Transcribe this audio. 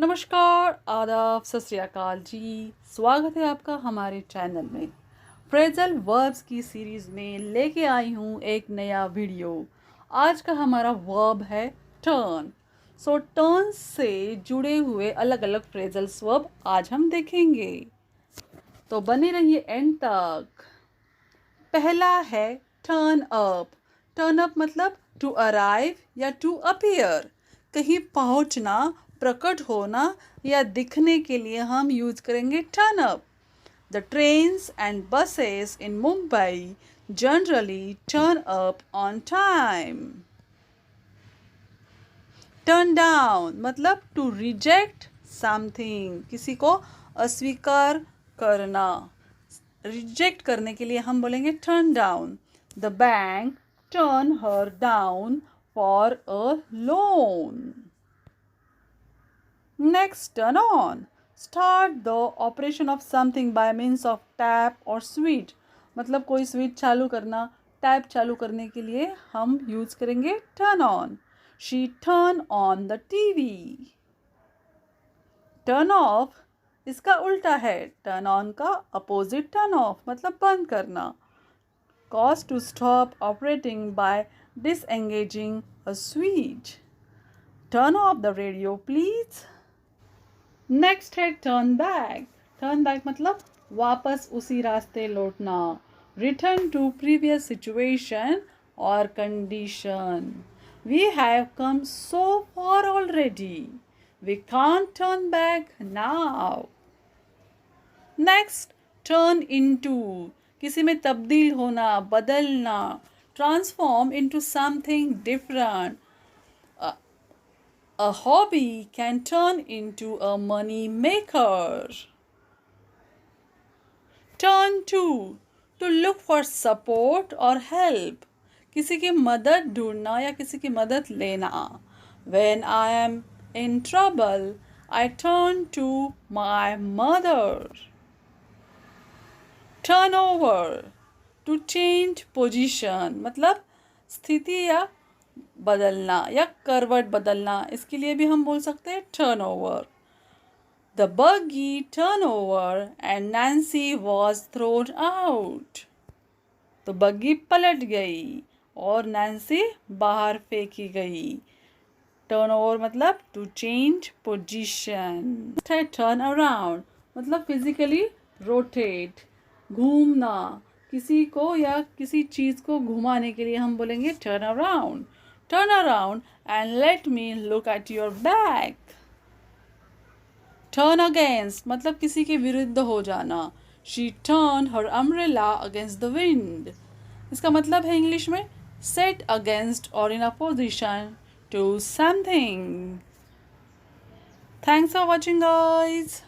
नमस्कार, आदाब, सत श्री अकाल जी। स्वागत है आपका हमारे चैनल में। फ्रेजल वर्ब्स की सीरीज़ में लेके आई हूँ एक नया वीडियो। आज का हमारा वर्ब है टर्न। टर्न से जुड़े हुए अलग अलग फ्रेजल्स वर्ब आज हम देखेंगे, तो बने रहिए एंड तक। पहला है टर्न अप। टर्न अप मतलब टू अराइव या टू अपीयर, कहीं पहुंचना, प्रकट होना या दिखने के लिए हम यूज करेंगे turn up. The trains and buses in Mumbai generally turn up on time. Turn down मतलब टू रिजेक्ट समथिंग, किसी को अस्वीकार करना। रिजेक्ट करने के लिए हम बोलेंगे turn down. The bank turn her down for a loan. Next, turn on. Start the operation of something by means of tap or switch. मतलब कोई स्विच चालू करना, टैप चालू करने के लिए हम यूज करेंगे turn on. She turned on the TV. Turn off इसका उल्टा है, turn on का opposite turn off मतलब बंद करना. Cause to stop operating by disengaging a switch. Turn off the radio, please. Next है टर्न बैक। टर्न बैक मतलब वापस उसी रास्ते लौटना, रिटर्न टू प्रीवियस सिचुएशन और condition. We have come so far already, we can't turn back now. Next turn into, किसी में तब्दील होना, बदलना, transform into something different. A hobby can turn into a money maker. Turn to look for support or help. किसी की मदद ढूंढना या किसी की मदद लेना. When I am in trouble, I turn to my mother. Turn over, to change position मतलब स्थिति या बदलना या करवट बदलना, इसके लिए भी हम बोल सकते हैं turn over. The buggy turn over and Nancy was thrown out. तो बग्गी पलट गई और नैन्सी बाहर फेंकी गई। टर्न ओवर मतलब to change position. Turn around मतलब फिजिकली रोटेट, घूमना, किसी को या किसी चीज़ को घुमाने के लिए हम बोलेंगे turn around. Turn around and let me look at your back. Turn against मतलब किसी के विरुद्ध हो जाना. She turned her umbrella against the wind. इसका मतलब है इंग्लिश में set against or in opposition to something. Thanks for watching, guys.